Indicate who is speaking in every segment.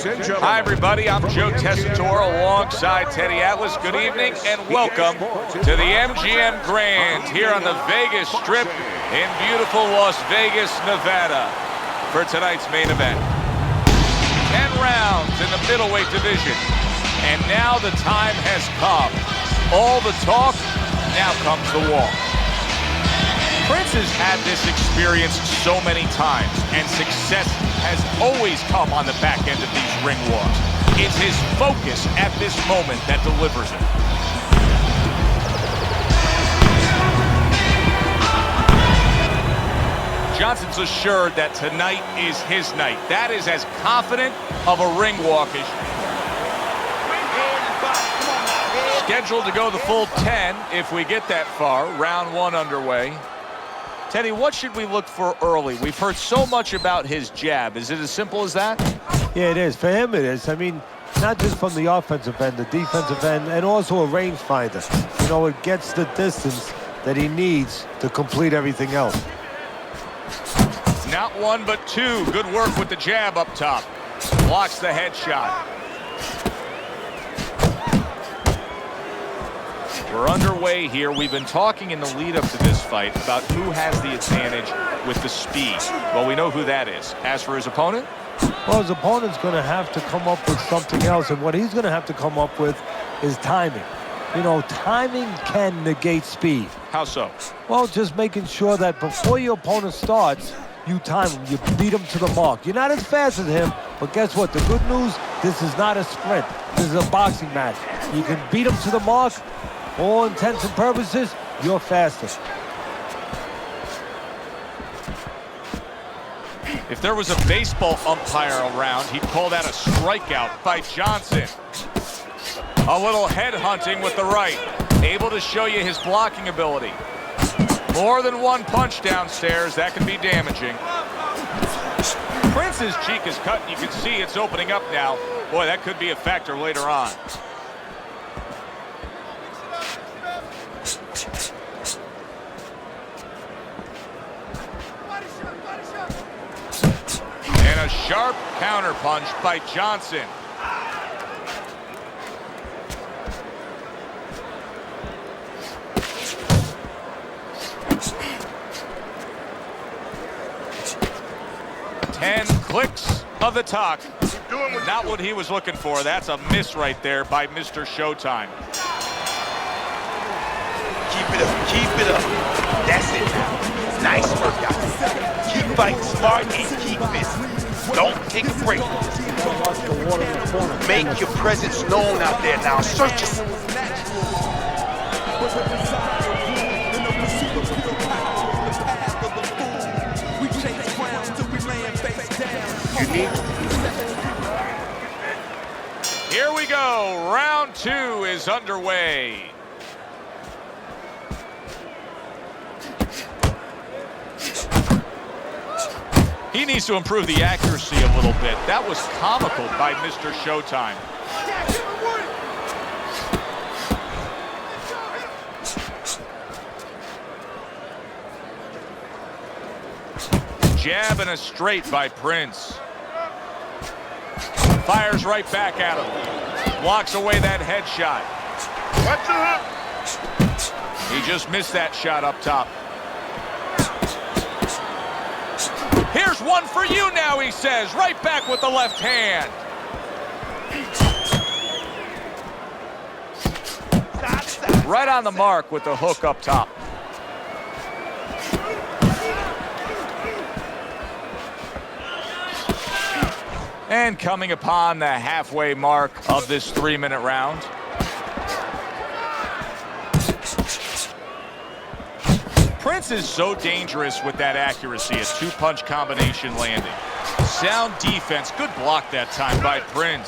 Speaker 1: Hi, everybody. I'm Joe Tessitore alongside Teddy Atlas. Good evening and welcome to the MGM Grand here on the Vegas Strip in beautiful Las Vegas, Nevada for tonight's main event. 10 rounds in the middleweight division. And now the time has come. All the talk, now comes the walk. Prince has had this experience so many times, and success has always come on the back end of these ring walks. It's his focus at this moment that delivers it. Johnson's assured that tonight is his night. That is as confident of a ring walk as scheduled to go the full 10 if we get that far. Round one underway. Teddy, what should we look for early? We've heard so much about his jab. Is it as simple as that?
Speaker 2: Yeah, it is. For him, it is. I mean, not just from the offensive end, the defensive end, and also a rangefinder. You know, it gets the distance that he needs to complete everything else.
Speaker 1: Not one, but two. Good work with the jab up top. Blocks the headshot. We're underway here. We've been talking in the lead-up to this fight about who has the advantage with the speed. Well, we know who that is. As for his opponent?
Speaker 2: Well, his opponent's going to have to come up with something else, and what he's going to have to come up with is timing. You know, timing can negate speed.
Speaker 1: How so?
Speaker 2: Well, just making sure that before your opponent starts, you time him, you beat him to the mark. You're not as fast as him, but guess what? The good news, this is not a sprint. This is a boxing match. You can beat him to the mark. All intents and purposes, you're faster.
Speaker 1: If there was a baseball umpire around, he'd call that a strikeout by Johnson. A little head hunting with the right. Able to show you his blocking ability. More than one punch downstairs, that can be damaging. Prince's cheek is cut, and you can see it's opening up now. Boy, that could be a factor later on. And a sharp counter punch by Johnson. Clicks of the talk. Not what he was looking for. That's a miss right there by Mr. Showtime.
Speaker 3: Keep it up, keep it up. That's it now. Nice workout. Keep fighting smart and keep busy. Don't take a break. Make your presence known out there now. Search it.
Speaker 1: Here we go. Round two is underway. He needs to improve the accuracy a little bit. That was comical by Mr. Showtime. Jab and a straight by Prince. Fires right back at him. Blocks away that headshot. He just missed that shot up top. Here's one for you now, he says. Right back with the left hand. Right on the mark with the hook up top. And coming upon the halfway mark of this 3-minute round. Prince is so dangerous with that accuracy, a two-punch combination landing. Sound defense, good block that time by Prince.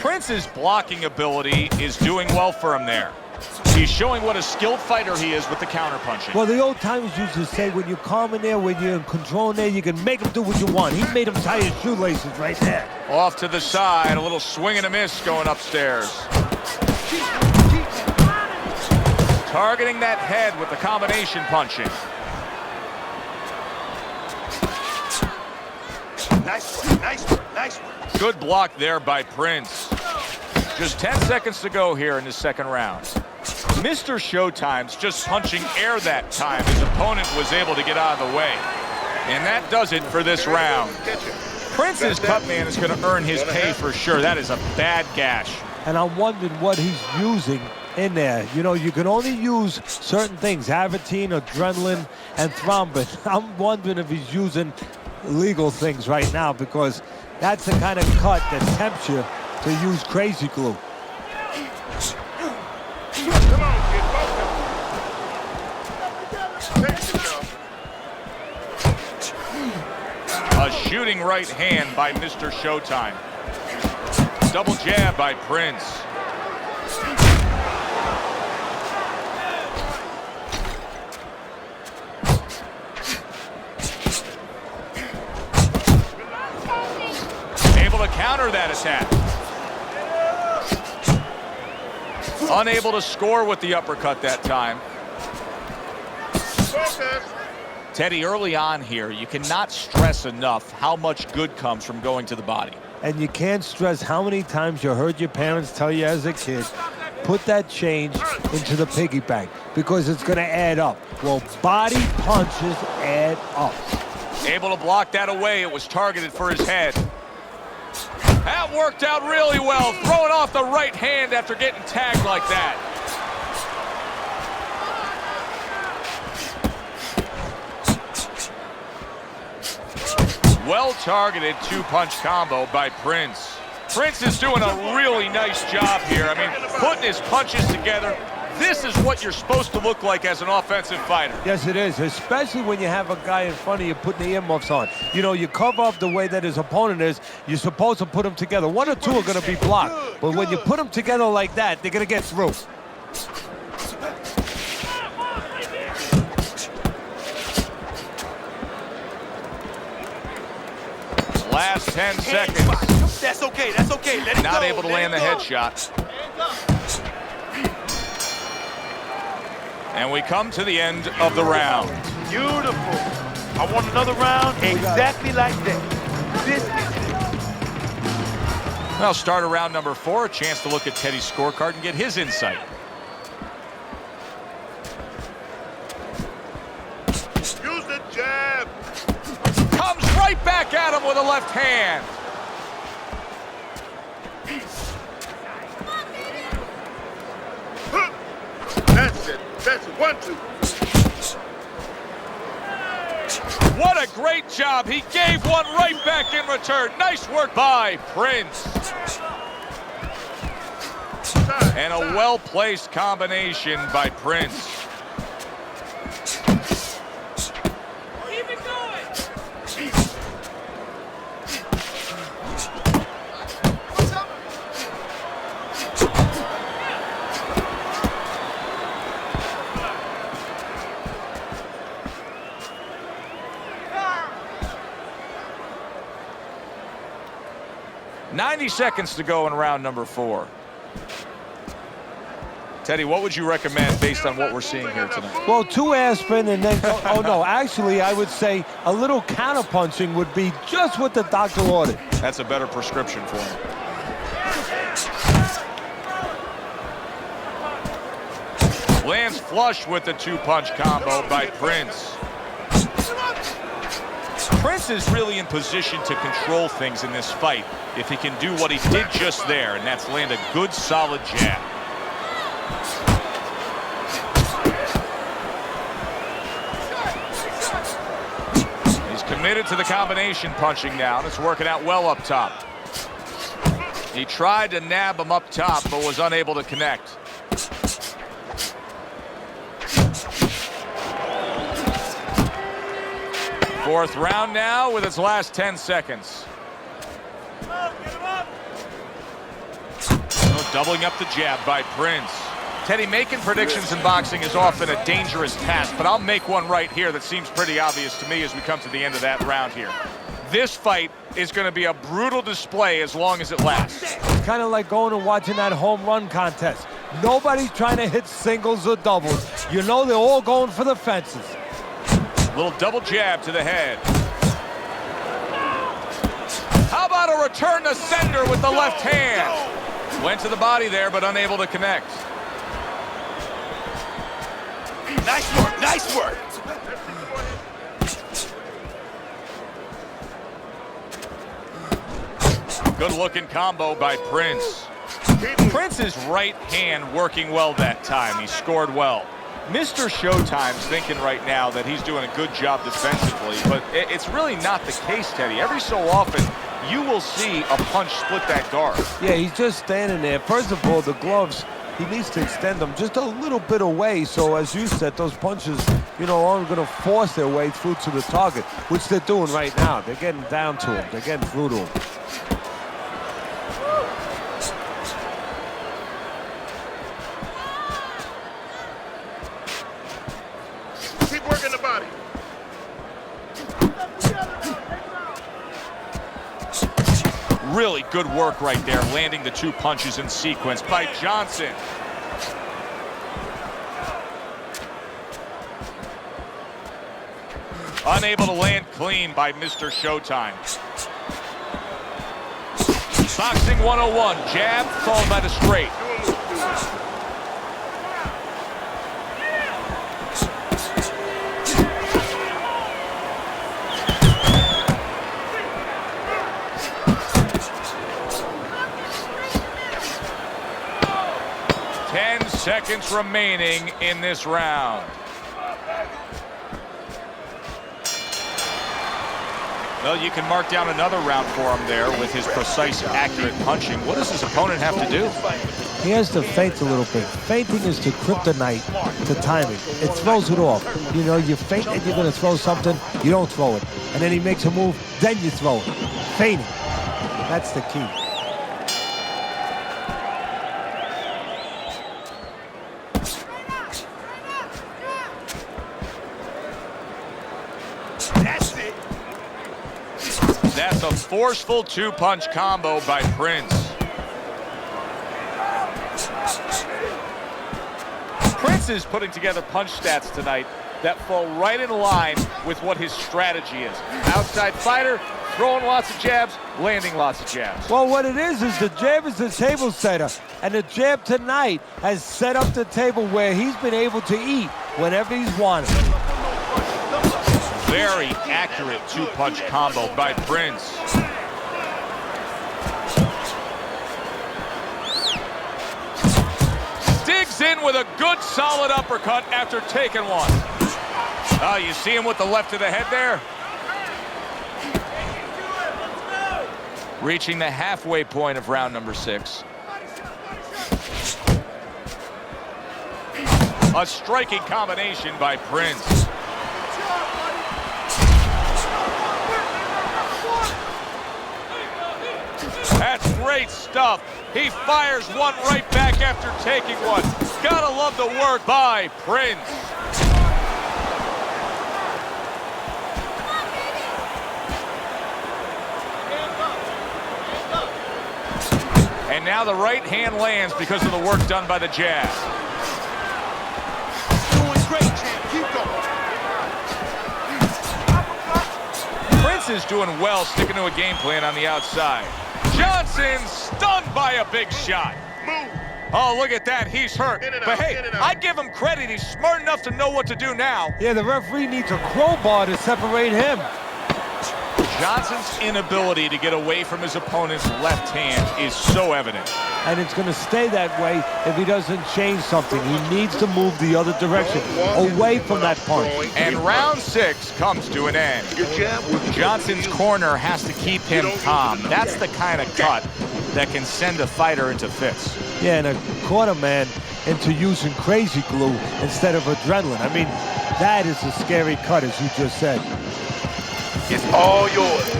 Speaker 1: Prince's blocking ability is doing well for him there. He's showing what a skilled fighter he is with the counterpunching.
Speaker 2: Well, the old timers used to say when you're calm in there, when you're in control in there, you can make him do what you want. He made him tie his shoelaces right there.
Speaker 1: Off to the side, a little swing and a miss going upstairs. Targeting that head with the combination punching.
Speaker 3: Nice work, nice work, nice work.
Speaker 1: Good block there by Prince. Just 10 seconds to go here in the second round. Mr. Showtime's just punching air that time. His opponent was able to get out of the way. And that does it for this round. Prince's cut man is going to earn his pay for sure. That is a bad gash.
Speaker 2: And I'm wondering what he's using in there. You know, you can only use certain things, Avitine, adrenaline, and thrombin. I'm wondering if he's using legal things right now, because that's the kind of cut that tempts you to use crazy glue.
Speaker 3: Come on, kid, welcome.
Speaker 1: A shooting right hand by Mr. Showtime. Double jab by Prince. Able to counter that attack. Unable to score with the uppercut that time. Teddy, early on here, you cannot stress enough how much good comes from going to the body.
Speaker 2: And you can't stress how many times you heard your parents tell you as a kid, put that change into the piggy bank, because it's going to add up. Well, body punches add up.
Speaker 1: Able to block that away. It was targeted for his head. That worked out really well. Throwing off the right hand after getting tagged like that. Well-targeted two-punch combo by Prince. Prince is doing a really nice job here. I mean, putting his punches together. This is what you're supposed to look like as an offensive fighter.
Speaker 2: Yes, it is, especially when you have a guy in front of you putting the earmuffs on. You know, you cover up the way that his opponent is. You're supposed to put them together. One or two are going to be blocked. But when you put them together like that, they're going to get through.
Speaker 1: Last 10 seconds.
Speaker 3: That's okay, that's okay. Let it go.
Speaker 1: Not able to land the headshot. And we come to the end of the round.
Speaker 3: Beautiful. I want another round exactly like that. This is it.
Speaker 1: Well, start around number 4. A chance to look at Teddy's scorecard and get his insight.
Speaker 3: Use the jab.
Speaker 1: Comes right back at him with a left hand.
Speaker 3: That's it. That's it. 1, 2.
Speaker 1: What a great job. He gave one right back in return. Nice work by Prince. And a well-placed combination by Prince.
Speaker 4: Keep it going.
Speaker 1: 90 seconds to go in round number 4. Teddy, what would you recommend based on what we're seeing here tonight?
Speaker 2: Well, 2 aspirin and then go, oh no, actually I would say a little counterpunching would be just what the doctor ordered.
Speaker 1: That's a better prescription for him. Lands flush with the two-punch combo by Prince. Prince is really in position to control things in this fight if he can do what he did just there, and that's land a good, solid jab. He's committed to the combination punching now, and it's working out well up top. He tried to nab him up top, but was unable to connect. Fourth round now with its last 10 seconds. Doubling up the jab by Prince. Teddy, making predictions in boxing is often a dangerous task, but I'll make one right here that seems pretty obvious to me as we come to the end of that round here. This fight is going to be a brutal display as long as it lasts.
Speaker 2: It's kind of like going and watching that home run contest. Nobody's trying to hit singles or doubles. You know they're all going for the fences.
Speaker 1: Little double jab to the head. How about a return to sender with the left hand? Went to the body there, but unable to connect.
Speaker 3: Nice work, nice work.
Speaker 1: Good-looking combo by Prince. Prince's right hand working well that time. He scored well. Mr. Showtime's thinking right now that he's doing a good job defensively, but it's really not the case, Teddy. Every so often, you will see a punch split that guard.
Speaker 2: Yeah, he's just standing there. First of all, the gloves, he needs to extend them just a little bit away. So as you said, those punches, you know, aren't going to force their way through to the target, which they're doing right now. They're getting down to him. They're getting through to him.
Speaker 3: Keep working the body.
Speaker 1: Really good work right there, landing the two punches in sequence by Johnson. Unable to land clean by Mr. Showtime. Boxing 101, jab followed by the straight. Seconds remaining in this round. Well, you can mark down another round for him there with his precise, accurate punching. What does his opponent have to do?
Speaker 2: He has to feint a little bit. Feinting is the kryptonite to timing. It throws it off. You know, you feint and you're going to throw something, you don't throw it. And then he makes a move, then you throw it. Feinting. That's the key.
Speaker 1: That's a forceful two-punch combo by Prince. Prince is putting together punch stats tonight that fall right in line with what his strategy is. Outside fighter, throwing lots of jabs, landing lots of jabs.
Speaker 2: Well, what it is the jab is the table setter. And the jab tonight has set up the table where he's been able to eat whenever he's wanted.
Speaker 1: Very accurate two-punch combo by Prince. Digs in with a good solid uppercut after taking one. Oh, you see him with the left to the head there? Reaching the halfway point of round number 6. A striking combination by Prince. That's great stuff. He fires one right back after taking one. Gotta love the work by Prince. And now the right hand lands because of the work done by the jab.
Speaker 3: Doing great, champ. Keep going.
Speaker 1: Prince is doing well, sticking to a game plan on the outside. Johnson stunned by a big shot.
Speaker 3: Move.
Speaker 1: Oh, look at that. He's hurt.
Speaker 3: In and
Speaker 1: But
Speaker 3: out,
Speaker 1: hey,
Speaker 3: in and out.
Speaker 1: I give him credit. He's smart enough to know what to do now.
Speaker 2: Yeah, the referee needs a crowbar to separate him.
Speaker 1: Johnson's inability to get away from his opponent's left hand is so evident.
Speaker 2: And it's going to stay that way if he doesn't change something. He needs to move the other direction, away from that punch.
Speaker 1: And round 6 comes to an end.
Speaker 3: Your jab was
Speaker 1: Johnson's corner has to keep him calm. That's the kind of cut that can send a fighter into fits.
Speaker 2: Yeah, and a quarter man into using crazy glue instead of adrenaline. I mean, that is a scary cut, as you just said.
Speaker 3: It's all yours.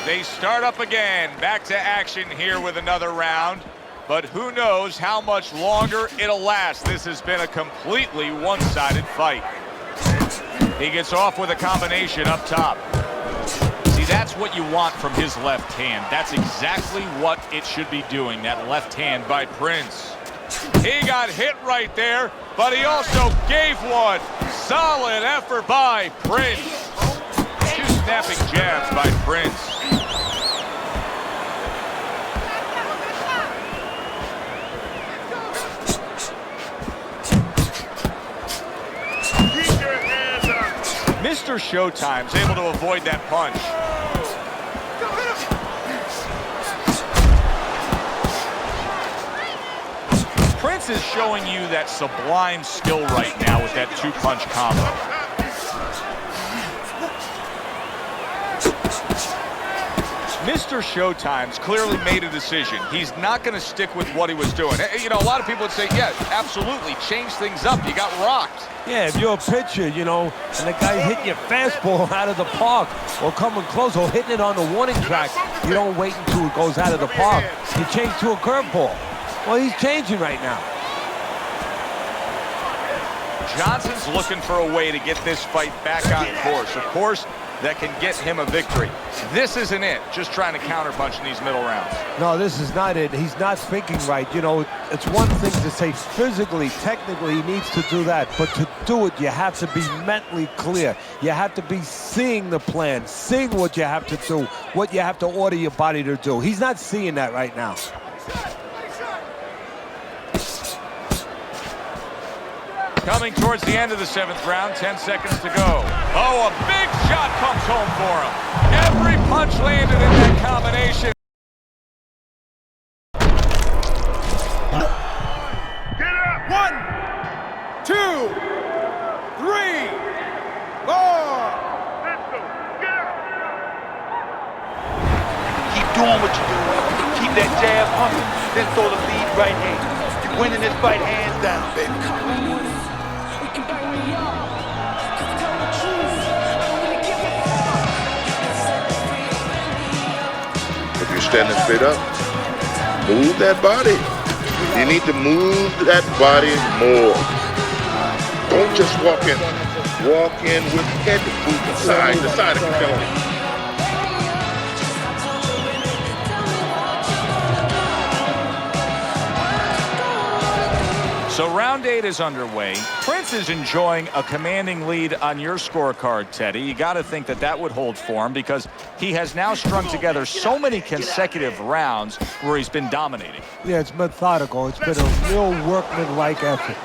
Speaker 1: They start up again, back to action here with another round. But who knows how much longer it'll last. This has been a completely one-sided fight. He gets off with a combination up top. See That's what you want from his left hand. That's exactly what it should be doing, that left hand by Prince. He got hit right there, but he also gave one. Solid effort by Prince. Two snapping jabs by Prince.
Speaker 3: Keep your hands up.
Speaker 1: Mr. Showtime's able to avoid that punch. Prince is showing you that sublime skill right now with that two-punch combo. Mr. Showtime's clearly made a decision. He's not going to stick with what he was doing. You know, a lot of people would say, yeah, absolutely, change things up. You got rocked.
Speaker 2: Yeah, if you're a pitcher, you know, and the guy hitting your fastball out of the park or coming close or hitting it on the warning track, you don't wait until it goes out of the park. You change to a curveball. Well, he's changing right now.
Speaker 1: Johnson's looking for a way to get this fight back on course. A course that can get him a victory. This isn't it, just trying to counterpunch in these middle rounds.
Speaker 2: No, this is not it. He's not thinking right. You know, it's one thing to say physically, technically, he needs to do that. But to do it, you have to be mentally clear. You have to be seeing the plan, seeing what you have to do, what you have to order your body to do. He's not seeing that right now.
Speaker 1: Coming towards the end of the 7th round, 10 seconds to go. Oh, a big shot comes home for him. Every punch landed in that combination.
Speaker 3: Get up.
Speaker 5: 1, 2, 3, 4.
Speaker 3: Let's go. Get up.
Speaker 6: Keep doing what you're doing. Keep that jab pumping, then throw the lead right hand. You're winning this fight hands down, baby.
Speaker 7: If you're standing straight up, move that body. You need to move that body more. Don't just walk in. Walk in with head moving side to side if you're killing.
Speaker 1: So round 8 is underway. Prince is enjoying a commanding lead on your scorecard, Teddy. You got to think that that would hold for him because he has now strung together so many consecutive rounds where he's been dominating.
Speaker 2: Yeah, it's methodical. It's been a real workman-like effort.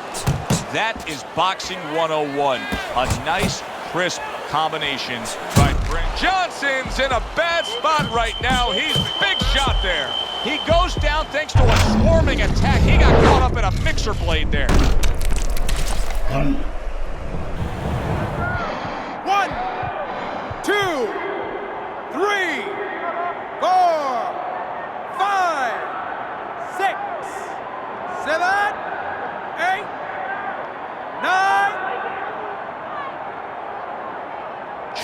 Speaker 1: That is boxing 101. A nice, crisp combination by Prince. Johnson's in a bad spot right now. He's big shot there. He goes down thanks to a swarming attack. He got caught up in a mixer blade there.
Speaker 5: 1, 2, 3, 4, 5, 6, 7, 8, 9.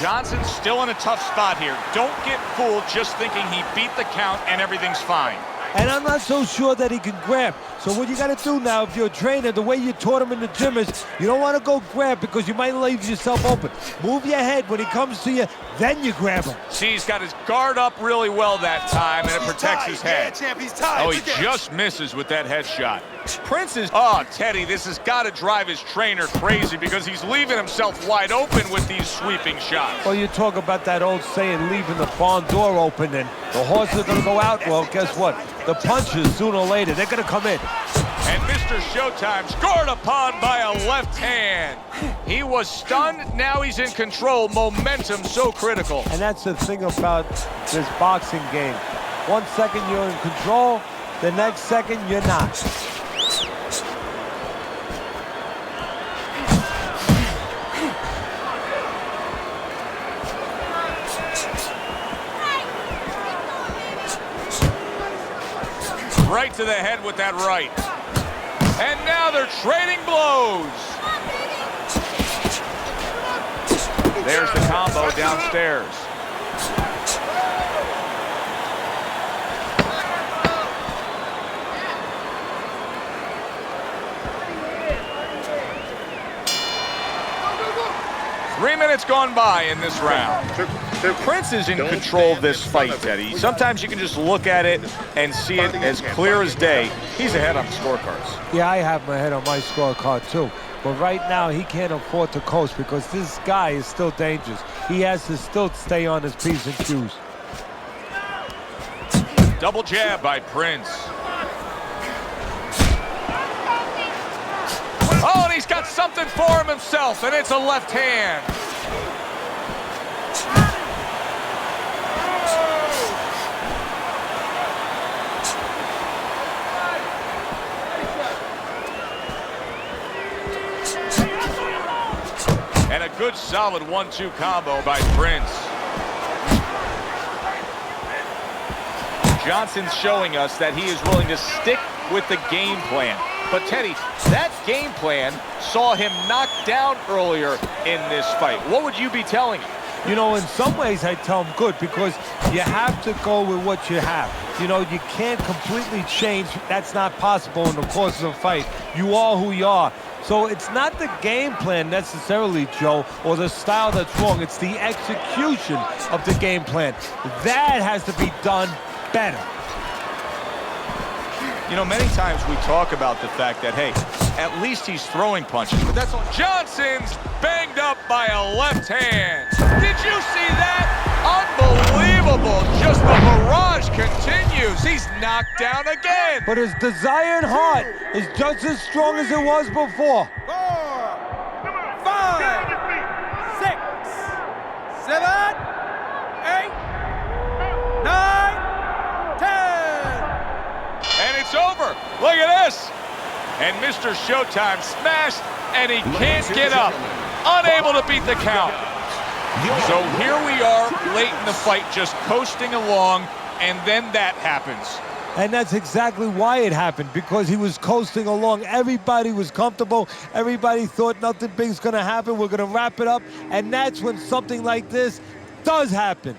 Speaker 1: Johnson's still in a tough spot here. Don't get fooled just thinking he beat the count and everything's fine.
Speaker 2: And I'm not so sure that he can grab. So what you got to do now, if you're a trainer, the way you taught him in the gym is you don't want to go grab because you might leave yourself open. Move your head when he comes to you, then you grab him.
Speaker 1: See, he's got his guard up really well that time, and it protects his head.
Speaker 6: Yeah, champ, he's tired.
Speaker 1: Oh, he just misses with that headshot. Prince is... Oh, Teddy, this has got to drive his trainer crazy because he's leaving himself wide open with these sweeping shots.
Speaker 2: Well, you talk about that old saying, leaving the barn door open, and the horses are going to go out. Well, guess what? The punches, sooner or later, they're going to come in.
Speaker 1: And Mr. Showtime scored upon by a left hand. He was stunned, now he's in control. Momentum so critical.
Speaker 2: And that's the thing about this boxing game. 1 second you're in control, the next second you're not.
Speaker 1: Right to the head with that right. And now they're trading blows. There's the combo downstairs. 3 minutes gone by in this round. Prince is in
Speaker 7: Don't
Speaker 1: control of
Speaker 7: stand
Speaker 1: this
Speaker 7: in front
Speaker 1: fight,
Speaker 7: of it.
Speaker 1: Teddy. Sometimes you can just look at it and see it as clear as day. He's ahead on the scorecards.
Speaker 2: Yeah, I have my head on my scorecard too. But right now, he can't afford to coast because this guy is still dangerous. He has to still stay on his P's and Q's.
Speaker 1: Double jab by Prince. Oh, and he's got something for him himself, and it's a left hand. And a good solid 1-2 combo by Prince. Johnson's showing us that he is willing to stick with the game plan. But Teddy, that game plan saw him knocked down earlier in this fight. What would you be telling him?
Speaker 2: You know, in some ways I tell him good because you have to go with what you have. You know, you can't completely change. That's not possible in the course of a fight. You are who you are. So it's not the game plan necessarily, Joe, or the style that's wrong. It's the execution of the game plan. That has to be done better.
Speaker 1: You know, many times we talk about the fact that, hey, at least he's throwing punches, but that's all. Johnson's banged up by a left hand. Did you see that? Unbelievable. Just the barrage continues. He's knocked down again.
Speaker 2: But his desire and heart is just as strong as it was before.
Speaker 5: 4, 5, 6, 7, 8, 9, 10.
Speaker 1: And it's over. Look at this. And Mr. Showtime smashed, and he can't get up. Unable to beat the count. So here we are late in the fight, just coasting along, and then that happens.
Speaker 2: And that's exactly why it happened, because he was coasting along. Everybody was comfortable. Everybody thought nothing big's going to happen. We're going to wrap it up. And that's when something like this does happen.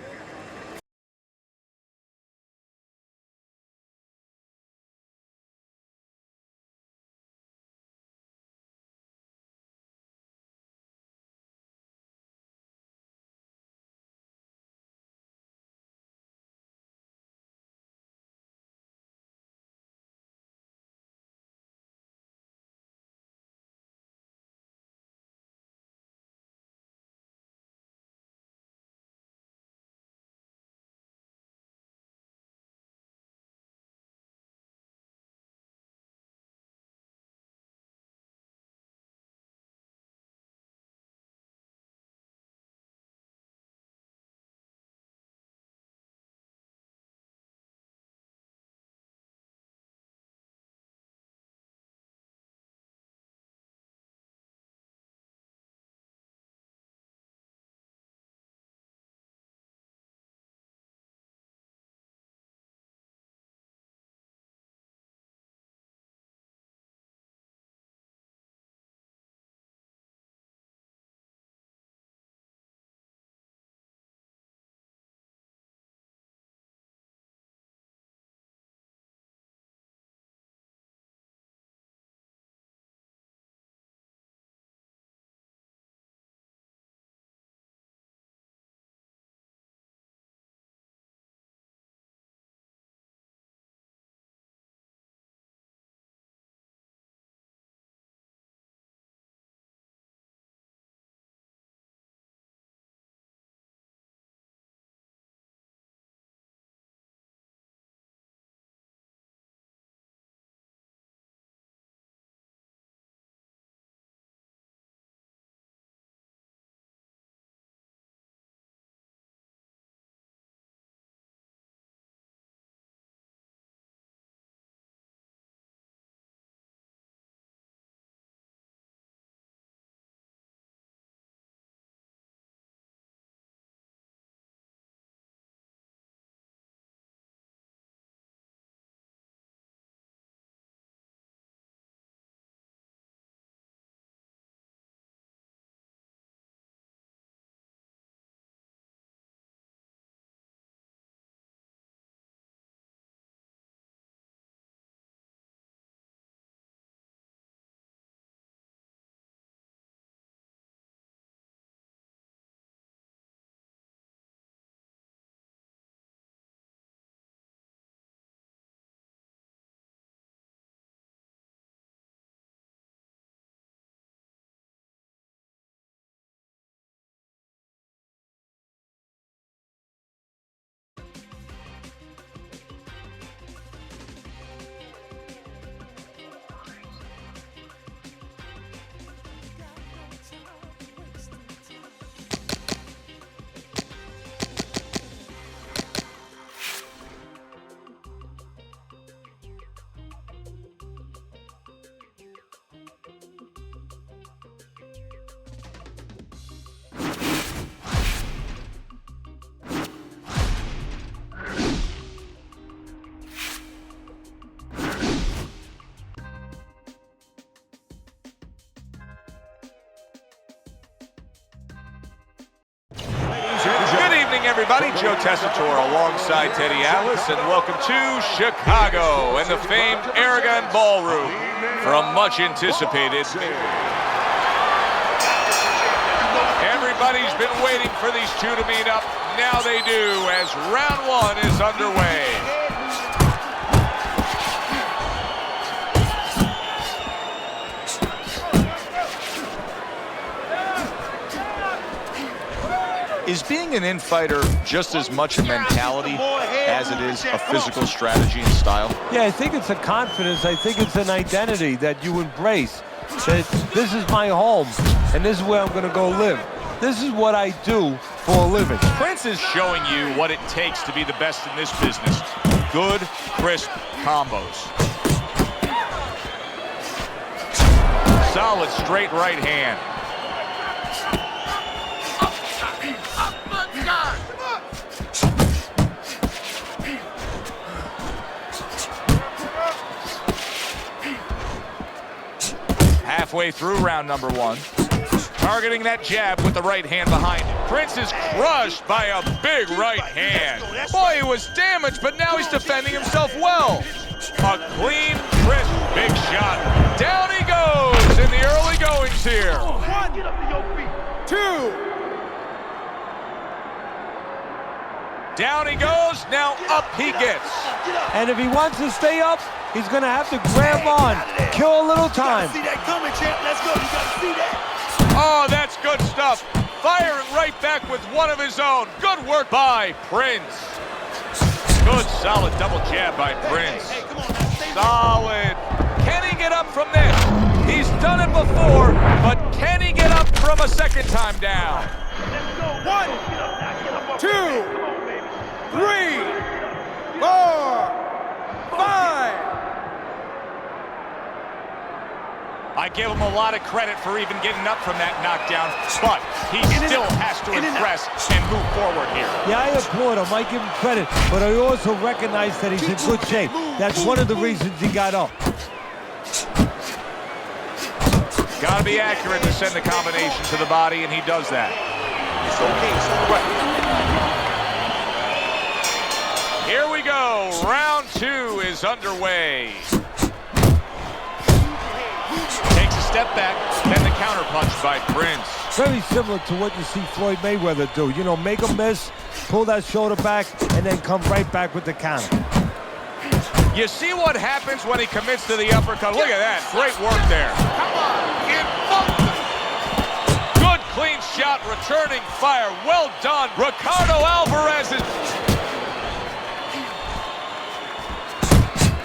Speaker 1: everybody. Joe Tessitore alongside Teddy Atlas, and welcome to Chicago and the famed Aragon Ballroom for a much anticipated. Everybody's been waiting for these two to meet up. Now they do, as round one is underway. Is being an in-fighter just as much a mentality as it is a physical strategy and style?
Speaker 2: Yeah, I think it's a confidence. I think it's an identity that you embrace. That this is my home, and this is where I'm going to go live. This is what I do for a living.
Speaker 1: Prince is showing you what it takes to be the best in this business. Good, crisp combos. Solid straight right hand. Halfway through round number one. Targeting that jab with the right hand behind him. Prince is crushed by a big right hand. Boy, he was damaged, but now he's defending himself well. A clean, crisp, big shot. Down he goes in the early goings here.
Speaker 5: 1, 2.
Speaker 1: Down he goes, now up he gets.
Speaker 2: And if he wants to stay up, he's going to have to grab on, kill a little time.
Speaker 3: See that coming, champ. Let's go. You got to see that.
Speaker 1: Oh, that's good stuff. Firing right back with one of his own. Good work by Prince. Good, solid double jab by Prince.
Speaker 3: Hey, come on now.
Speaker 1: Solid. Can he get up from this? He's done it before, but can he get up from a second time down?
Speaker 5: 1, 2, 3, 4, 5.
Speaker 1: I give him a lot of credit for even getting up from that knockdown, but he still has to impress and move forward here.
Speaker 2: Yeah, I applaud him. I give him credit, but I also recognize that he's in good shape. That's one of the reasons he got up.
Speaker 1: Got to be accurate to send the combination to the body, and he does that.
Speaker 3: It's okay. It's all right.
Speaker 1: Here we go. Round two is underway. Takes a step back, then the counter punch by Prince.
Speaker 2: Very similar to what you see Floyd Mayweather do. You know, make a miss, pull that shoulder back, and then come right back with the counter.
Speaker 1: You see what happens when he commits to the uppercut? Look at that. Great work there. Come on, good clean shot, returning fire. Well done. Ricardo Alvarez is...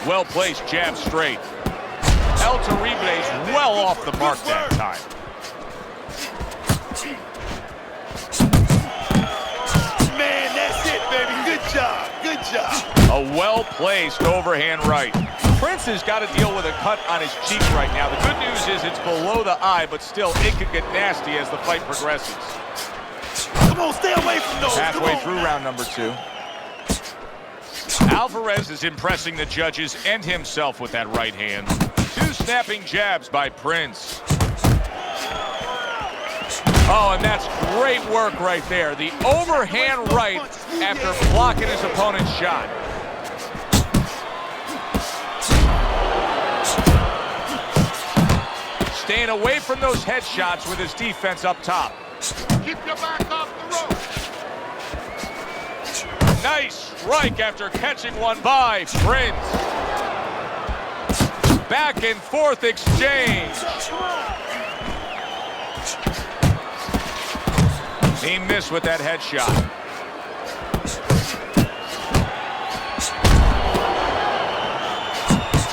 Speaker 1: Well-placed jab straight. El Terrible's well off the mark that time.
Speaker 3: Man, that's it, baby. Good job. Good job.
Speaker 1: A well-placed overhand right. Prince has got to deal with a cut on his cheek right now. The good news is it's below the eye, but still, it could get nasty as the fight progresses.
Speaker 3: Come on, stay away from those.
Speaker 1: Halfway through round number two. Alvarez is impressing the judges and himself with that right hand. Two snapping jabs by Prince. Oh, and that's great work right there. The overhand right after blocking his opponent's shot. Staying away from those headshots with his defense up top.
Speaker 7: Keep your back off the rope.
Speaker 1: Nice strike after catching one by Prince. Back and forth exchange. He missed with that headshot.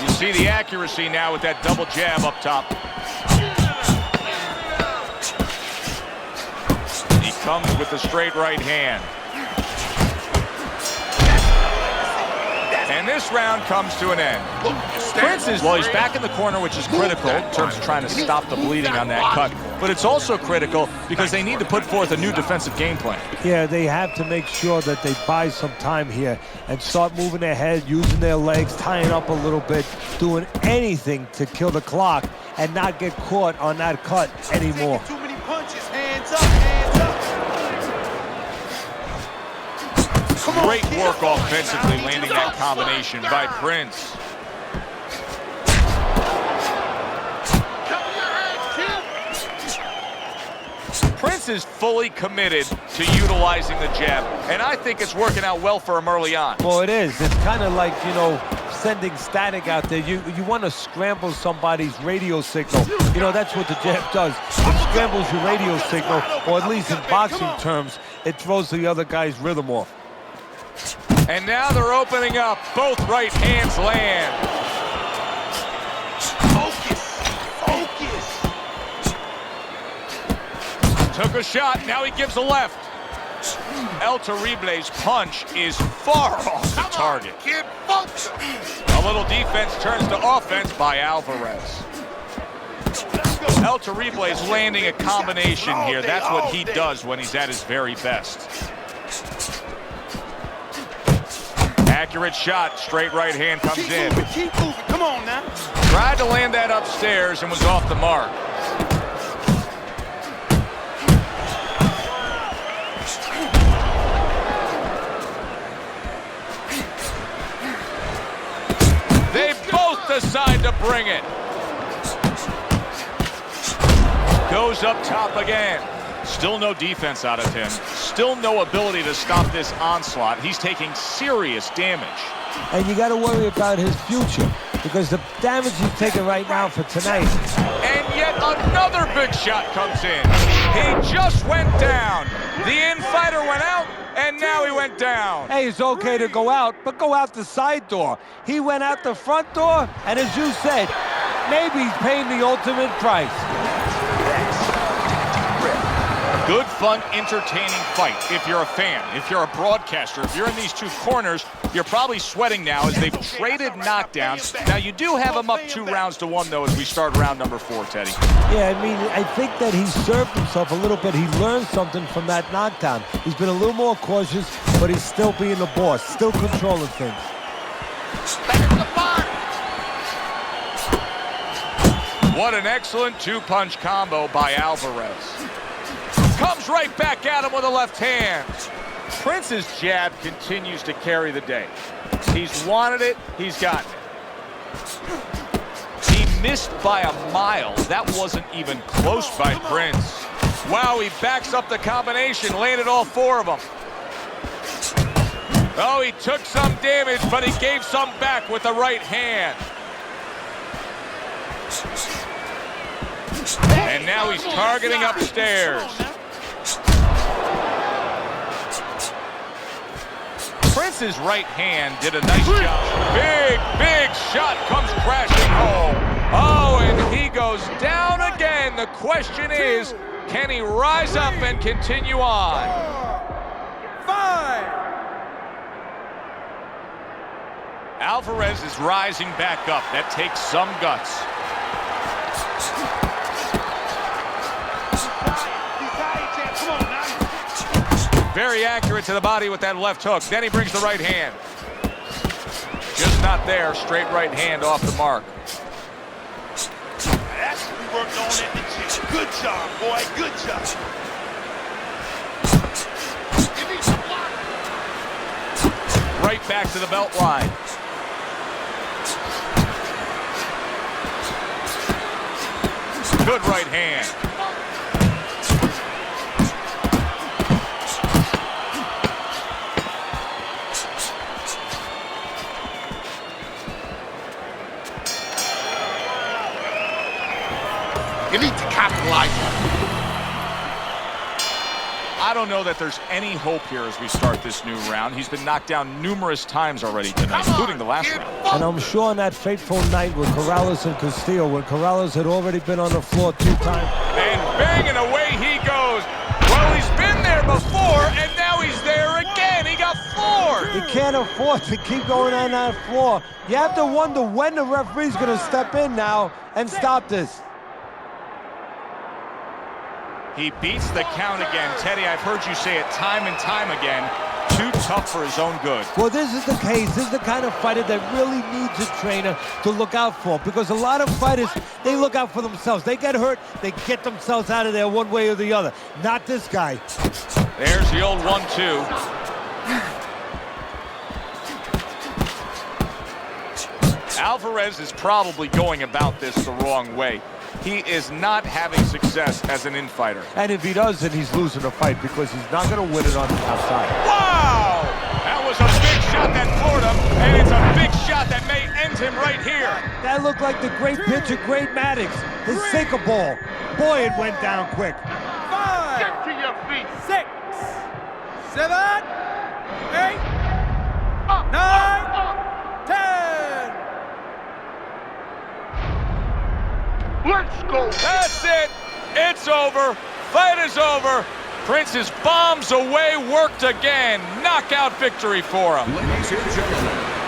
Speaker 1: You see the accuracy now with that double jab up top. He comes with the straight right hand. And this round comes to an end. Prince is, well, he's back in the corner, which is critical in terms of trying to stop the bleeding on that cut. But it's also critical because they need to put forth a new defensive game plan.
Speaker 2: Yeah, they have to make sure that they buy some time here and start moving their head, using their legs, tying up a little bit, doing anything to kill the clock and not get caught on that cut anymore.
Speaker 3: Too many punches. Hands up, hands up.
Speaker 1: Great work offensively, landing that combination by Prince. Prince is fully committed to utilizing the jab, and I think it's working out well for him early on.
Speaker 2: Well, it is. It's kind of like, you know, sending static out there. You want to scramble somebody's radio signal. You know, that's what the jab does. It scrambles your radio signal, or at least in boxing terms, it throws the other guy's rhythm off.
Speaker 1: And now they're opening up. Both right hands land. Took a shot, now he gives a left. El Terrible's punch is far off the target. A little defense turns to offense by Alvarez. El Terrible's landing a combination here. That's what he does when he's at his very best. Accurate shot, straight right hand comes in.
Speaker 6: Keep moving, come on now.
Speaker 1: Tried to land that upstairs and was off the mark. They both decide to bring it. Goes up top again. Still no defense out of him. Still no ability to stop this onslaught. He's taking serious damage.
Speaker 2: And you got to worry about his future, because the damage he's taking right now for tonight.
Speaker 1: And yet another big shot comes in. He just went down. The in-fighter went out, and now he went down.
Speaker 2: Hey, it's okay to go out, but go out the side door. He went out the front door, and as you said, maybe he's paying the ultimate price.
Speaker 1: Good, fun, entertaining fight if you're a fan, if you're a broadcaster. If you're in these two corners, you're probably sweating now as they've traded knockdowns. Now, you do have them up 2-1, though, as we start round number 4, Teddy.
Speaker 2: Yeah, I mean, I think that he served himself a little bit. He learned something from that knockdown. He's been a little more cautious, but he's still being the boss, still controlling things.
Speaker 1: What an excellent two-punch combo by Alvarez. Comes right back at him with a left hand. Prince's jab continues to carry the day. He's wanted it, he's gotten it. He missed by a mile. That wasn't even close by Prince. Wow, he backs up the combination, landed all 4 of them. Oh, he took some damage, but he gave some back with the right hand. And now he's targeting upstairs. Prince's right hand did a nice job. Big shot comes crashing home. Oh, and he goes down again. The question is, can he rise up and continue on?
Speaker 5: 5.
Speaker 1: Alvarez is rising back up. That takes some guts. Very accurate to the body with that left hook. Then he brings the right hand. Just not there. Straight right hand off the mark.
Speaker 3: That's what we worked on in the gym. Good job, boy. Good job.
Speaker 1: Right back to the belt line. Good right hand.
Speaker 7: You need to capitalize on it.
Speaker 1: I don't know that there's any hope here as we start this new round. He's been knocked down numerous times already tonight, including the last round.
Speaker 2: And I'm sure on that fateful night with Corrales and Castillo, when Corrales had already been on the floor 2 times.
Speaker 1: And banging away he goes. Well, he's been there before, and now he's there again. He got floored.
Speaker 2: You can't afford to keep going on that floor. You have to wonder when the referee's going to step in now and stop this.
Speaker 1: He beats the count again. Teddy, I've heard you say it time and time again. Too tough for his own good.
Speaker 2: Well, this is the case. This is the kind of fighter that really needs a trainer to look out for, because a lot of fighters, they look out for themselves. They get hurt, they get themselves out of there one way or the other. Not this guy.
Speaker 1: There's the old 1-2. Alvarez is probably going about this the wrong way. He is not having success as an infighter.
Speaker 2: And if he does, then he's losing the fight because he's not going to win it on the outside.
Speaker 1: Wow! That was a big shot that floored him, and it's a big shot that may end him right here.
Speaker 2: That looked like the great pitcher, Great Maddox, his sinker ball. Boy, it went down quick.
Speaker 5: 5.
Speaker 3: Get to your feet.
Speaker 5: 6. 7. 8. 9. 10.
Speaker 3: Let's go.
Speaker 1: That's it. It's over. Fight is over. Prince's bombs away, worked again. Knockout victory for him.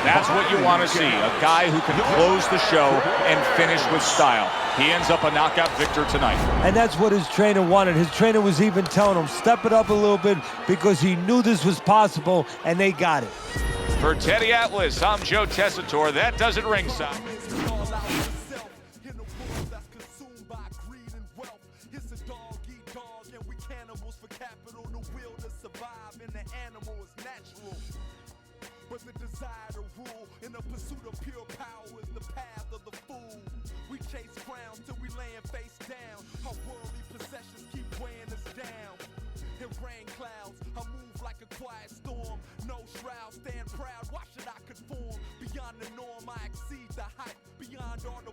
Speaker 1: That's what you want to see, a guy who can close the show and finish with style. He ends up a knockout victor tonight.
Speaker 2: And that's what his trainer wanted. His trainer was even telling him, step it up a little bit because he knew this was possible, and they got it.
Speaker 1: For Teddy Atlas, I'm Joe Tessitore. That does it ringside.
Speaker 8: But the desire to rule in the pursuit of pure power is the path of the fool. We chase crowns till we laying face down. Our worldly possessions keep weighing us down. In rain clouds, I move like a quiet storm. No shroud, stand proud, why should I conform? Beyond the norm, I exceed the hype. Beyond all the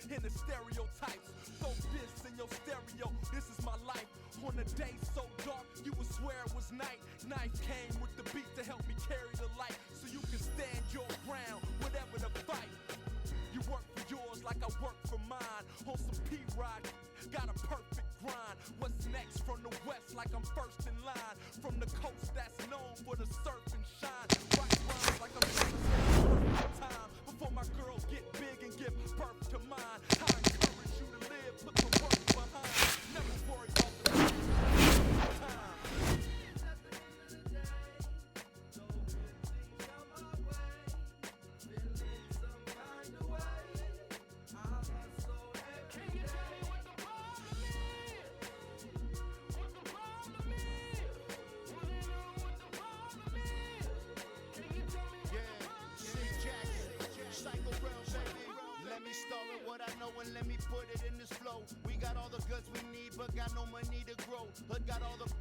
Speaker 8: in the stereotypes. Throw this in your stereo, this is my life. On a day so dark, you would swear it was night. Knife came with the beat to help me carry the light, so you can stand your ground, whatever the fight. You work for yours like I work for mine. On some P-Rod, got a perfect grind. What's next from the west, like I'm first in line. From the coast that's known for the surf and shine. Right rhymes like I'm perfect time. Before my girls get big and give birth to mine. I encourage you to live, put the work behind. Never worry about the time.
Speaker 9: Let me put it in this flow. We got all the goods we need, but got no money to grow. Hood got all the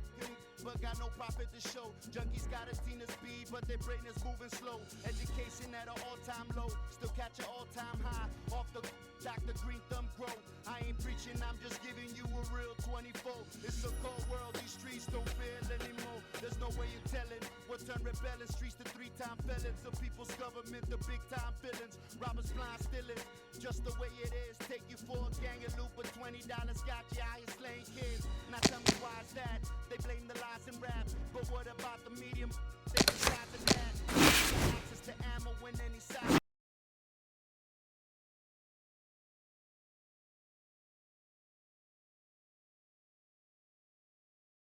Speaker 9: but got no profit to show. Junkies got a team of speed, but their brain is moving slow. Education at an all-time low, still catch an all-time high. Off the Dr. Green Thumb grow. I ain't preaching, I'm just giving you a real 24. It's a cold world, these streets don't feel anymore. There's no way of telling what turn rebelling streets to 3-time felons. The people's government, the big-time villains. Robbers, blind stealing, just the way it is. Take you for a gang of loot, but $20 got you out here slaying kids. Now tell me why is that? They blame the lies and rap, but what about the medium?